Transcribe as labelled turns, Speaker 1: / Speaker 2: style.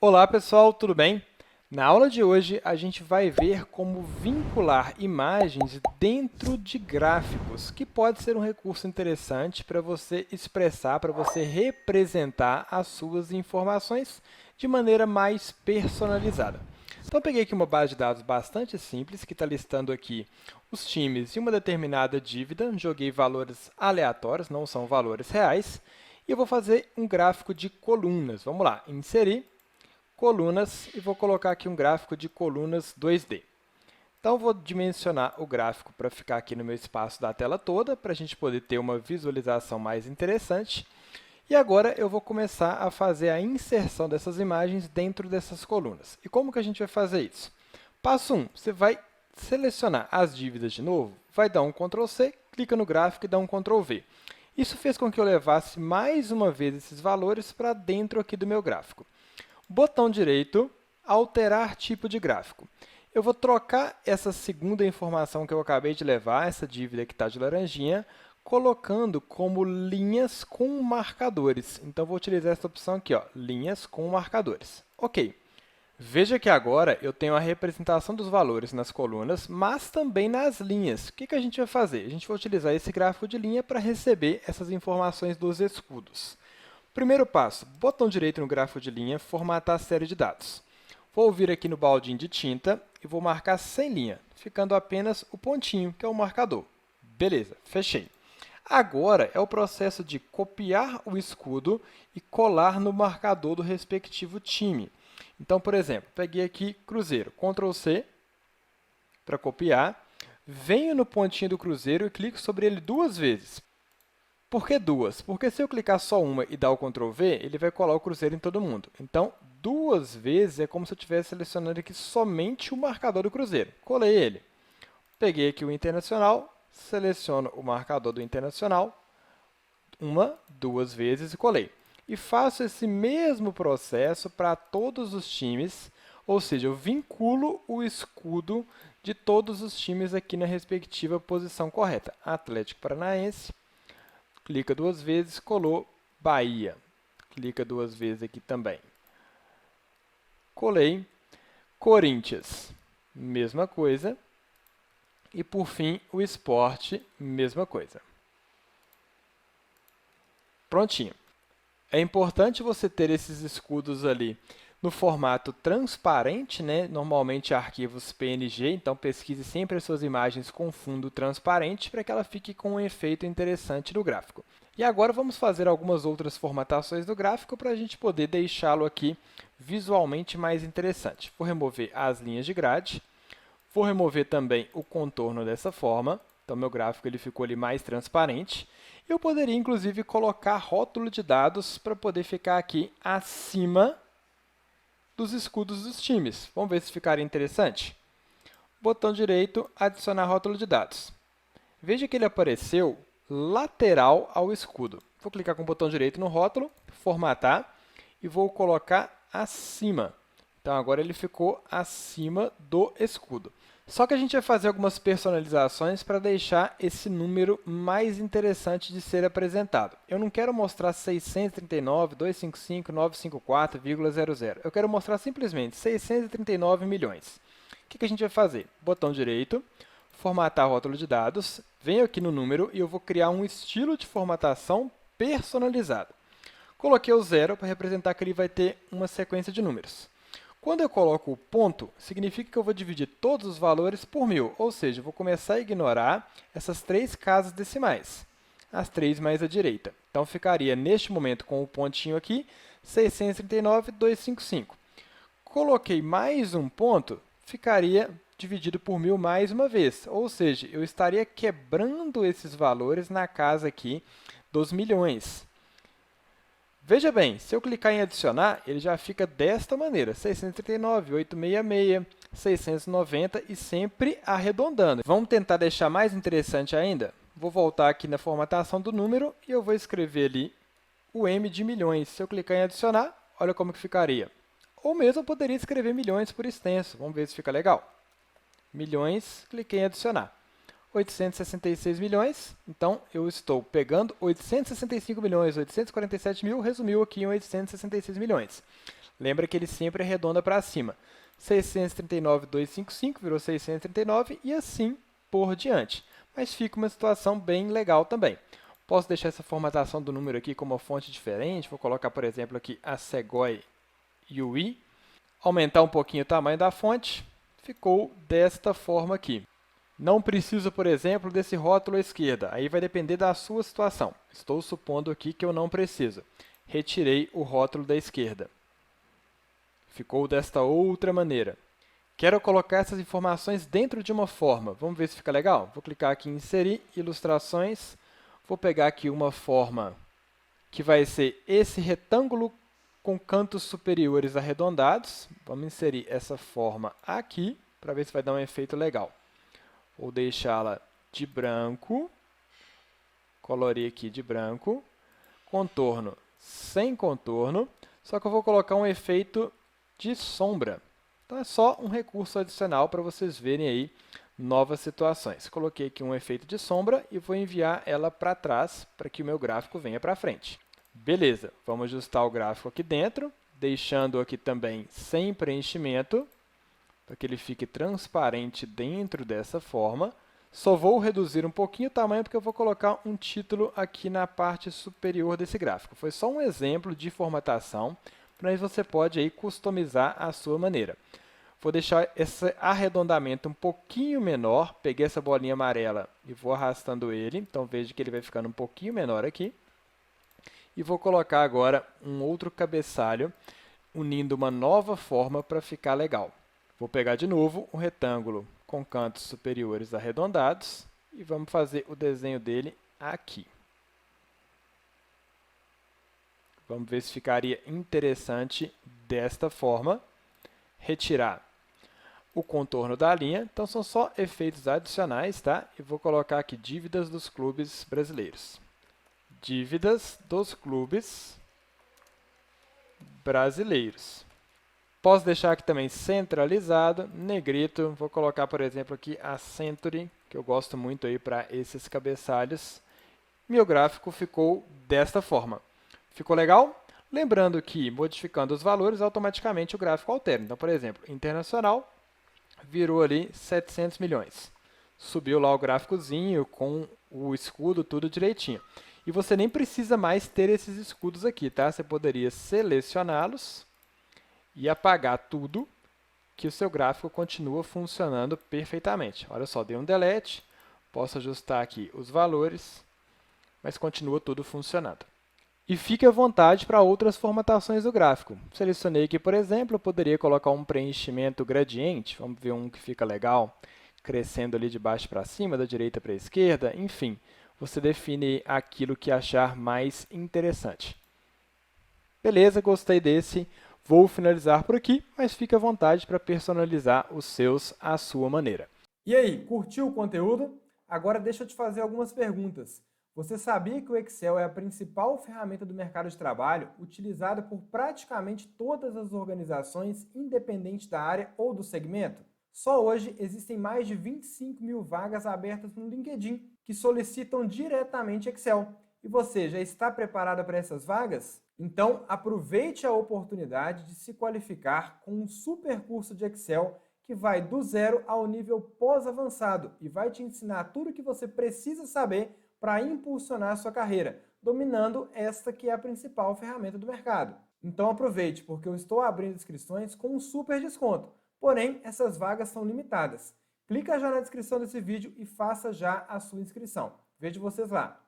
Speaker 1: Olá pessoal, tudo bem? Na aula de hoje a gente vai ver como vincular imagens dentro de gráficos, que pode ser um recurso interessante para você expressar, para você representar as suas informações de maneira mais personalizada. Então, eu peguei aqui uma base de dados bastante simples, que está listando aqui os times de uma determinada dívida, joguei valores aleatórios, não são valores reais, e eu vou fazer um gráfico de colunas. Vamos lá, inserir colunas e vou colocar aqui um gráfico de colunas 2D. Então, vou dimensionar o gráfico para ficar aqui no meu espaço da tela toda, para a gente poder ter uma visualização mais interessante. E agora eu vou começar a fazer a inserção dessas imagens dentro dessas colunas. E como que a gente vai fazer isso? Passo 1, você vai selecionar as dívidas de novo, vai dar um Ctrl C, clica no gráfico e dá um Ctrl V. Isso fez com que eu levasse mais uma vez esses valores para dentro aqui do meu gráfico. Botão direito, alterar tipo de gráfico. Eu vou trocar essa segunda informação que eu acabei de levar, essa dívida que está de laranjinha, colocando como linhas com marcadores. Então, vou utilizar essa opção aqui, ó, linhas com marcadores. Ok. Veja que agora eu tenho a representação dos valores nas colunas, mas também nas linhas. O que a gente vai fazer? A gente vai utilizar esse gráfico de linha para receber essas informações dos escudos. Primeiro passo, botão direito no gráfico de linha, formatar a série de dados. Vou vir aqui no baldinho de tinta e vou marcar sem linha, ficando apenas o pontinho, que é o marcador. Beleza, fechei. Agora é o processo de copiar o escudo e colar no marcador do respectivo time. Então, por exemplo, peguei aqui Cruzeiro, Ctrl C para copiar, venho no pontinho do Cruzeiro e clico sobre ele duas vezes. Por que duas? Porque se eu clicar só uma e dar o Ctrl V, ele vai colar o Cruzeiro em todo mundo. Então, duas vezes é como se eu estivesse selecionando aqui somente o marcador do Cruzeiro. Colei ele. Peguei aqui o Internacional, seleciono o marcador do Internacional, duas vezes e colei. E faço esse mesmo processo para todos os times, ou seja, eu vinculo o escudo de todos os times aqui na respectiva posição correta. Atlético Paranaense, clica duas vezes, colou Bahia. Clica duas vezes aqui também. Colei. Corinthians, mesma coisa. E, por fim, o Sport, mesma coisa. Prontinho. É importante você ter esses escudos ali no formato transparente, né? Normalmente arquivos PNG, então pesquise sempre as suas imagens com fundo transparente para que ela fique com um efeito interessante no gráfico. E agora vamos fazer algumas outras formatações do gráfico para a gente poder deixá-lo aqui visualmente mais interessante. Vou remover as linhas de grade. Vou remover também o contorno dessa forma, então meu gráfico ele ficou ali mais transparente. Eu poderia, inclusive, colocar rótulo de dados para poder ficar aqui acima dos escudos dos times. Vamos ver se ficaria interessante? Botão direito, adicionar rótulo de dados. Veja que ele apareceu lateral ao escudo. Vou clicar com o botão direito no rótulo, formatar, e vou colocar acima. Então, agora ele ficou acima do escudo. Só que a gente vai fazer algumas personalizações para deixar esse número mais interessante de ser apresentado. Eu não quero mostrar 639.255.954,00. Eu quero mostrar simplesmente 639 milhões. O que a gente vai fazer? Botão direito, formatar rótulo de dados, venho aqui no número e eu vou criar um estilo de formatação personalizado. Coloquei o zero para representar que ele vai ter uma sequência de números. Quando eu coloco o ponto, significa que eu vou dividir todos os valores por 1000, ou seja, eu vou começar a ignorar essas três casas decimais, as três mais à direita. Então, ficaria, neste momento, com o pontinho aqui, 639.255. Coloquei mais um ponto, ficaria dividido por 1000 mais uma vez, ou seja, eu estaria quebrando esses valores na casa aqui dos milhões. Veja bem, se eu clicar em adicionar, ele já fica desta maneira, 639.866, 690 e sempre arredondando. Vamos tentar deixar mais interessante ainda? Vou voltar aqui na formatação do número e eu vou escrever ali o M de milhões. Se eu clicar em adicionar, olha como que ficaria. Ou mesmo eu poderia escrever milhões por extenso. Vamos ver se fica legal. Milhões, cliquei em adicionar. 866 milhões, então eu estou pegando 865 milhões, 847 mil, resumiu aqui em 866 milhões. Lembra que ele sempre arredonda para cima. 639,255 virou 639 e assim por diante. Mas fica uma situação bem legal também. Posso deixar essa formatação do número aqui com uma fonte diferente. Vou colocar, por exemplo, aqui a Segoy UI. Aumentar um pouquinho o tamanho da fonte. Ficou desta forma aqui. Não preciso, por exemplo, desse rótulo à esquerda. Aí vai depender da sua situação. Estou supondo aqui que eu não preciso. Retirei o rótulo da esquerda. Ficou desta outra maneira. Quero colocar essas informações dentro de uma forma. Vamos ver se fica legal? Vou clicar aqui em Inserir, Ilustrações. Vou pegar aqui uma forma que vai ser esse retângulo com cantos superiores arredondados. Vamos inserir essa forma aqui, para ver se vai dar um efeito legal. Vou deixá-la de branco, colorir aqui de branco, contorno sem contorno, só que eu vou colocar um efeito de sombra. Então, é só um recurso adicional para vocês verem aí novas situações. Coloquei aqui um efeito de sombra e vou enviar ela para trás para que o meu gráfico venha para frente. Beleza, vamos ajustar o gráfico aqui dentro, deixando aqui também sem preenchimento, para que ele fique transparente dentro dessa forma. Só vou reduzir um pouquinho o tamanho, porque eu vou colocar um título aqui na parte superior desse gráfico. Foi só um exemplo de formatação, mas você pode aí customizar à sua maneira. Vou deixar esse arredondamento um pouquinho menor. Peguei essa bolinha amarela e vou arrastando ele. Então, veja que ele vai ficando um pouquinho menor aqui. E vou colocar agora um outro cabeçalho, unindo uma nova forma para ficar legal. Vou pegar de novo um retângulo com cantos superiores arredondados e vamos fazer o desenho dele aqui. Vamos ver se ficaria interessante desta forma. Retirar o contorno da linha. Então, são só efeitos adicionais, tá? E vou colocar aqui dívidas dos clubes brasileiros. Dívidas dos clubes brasileiros. Posso deixar aqui também centralizado, negrito. Vou colocar, por exemplo, aqui a Century, que eu gosto muito aí para esses cabeçalhos. Meu gráfico ficou desta forma. Ficou legal? Lembrando que, modificando os valores, automaticamente o gráfico altera. Então, por exemplo, internacional virou ali 700 milhões. Subiu lá o gráficozinho com o escudo, tudo direitinho. E você nem precisa mais ter esses escudos aqui, tá? Você poderia selecioná-los e apagar tudo, que o seu gráfico continua funcionando perfeitamente. Olha só, dei um delete, posso ajustar aqui os valores, mas continua tudo funcionando. E fique à vontade para outras formatações do gráfico. Selecionei aqui, por exemplo, eu poderia colocar um preenchimento gradiente. Vamos ver um que fica legal, crescendo ali de baixo para cima, da direita para a esquerda. Enfim, você define aquilo que achar mais interessante. Beleza, gostei desse. Vou finalizar por aqui, mas fique à vontade para personalizar os seus à sua maneira.
Speaker 2: E aí, curtiu o conteúdo? Agora deixa eu te fazer algumas perguntas. Você sabia que o Excel é a principal ferramenta do mercado de trabalho, utilizada por praticamente todas as organizações, independente da área ou do segmento? Só hoje existem mais de 25 mil vagas abertas no LinkedIn que solicitam diretamente Excel. E você já está preparado para essas vagas? Então, aproveite a oportunidade de se qualificar com um super curso de Excel que vai do zero ao nível pós-avançado e vai te ensinar tudo o que você precisa saber para impulsionar a sua carreira, dominando esta que é a principal ferramenta do mercado. Então aproveite, porque eu estou abrindo inscrições com um super desconto. Porém, essas vagas são limitadas. Clica já na descrição desse vídeo e faça já a sua inscrição. Vejo vocês lá!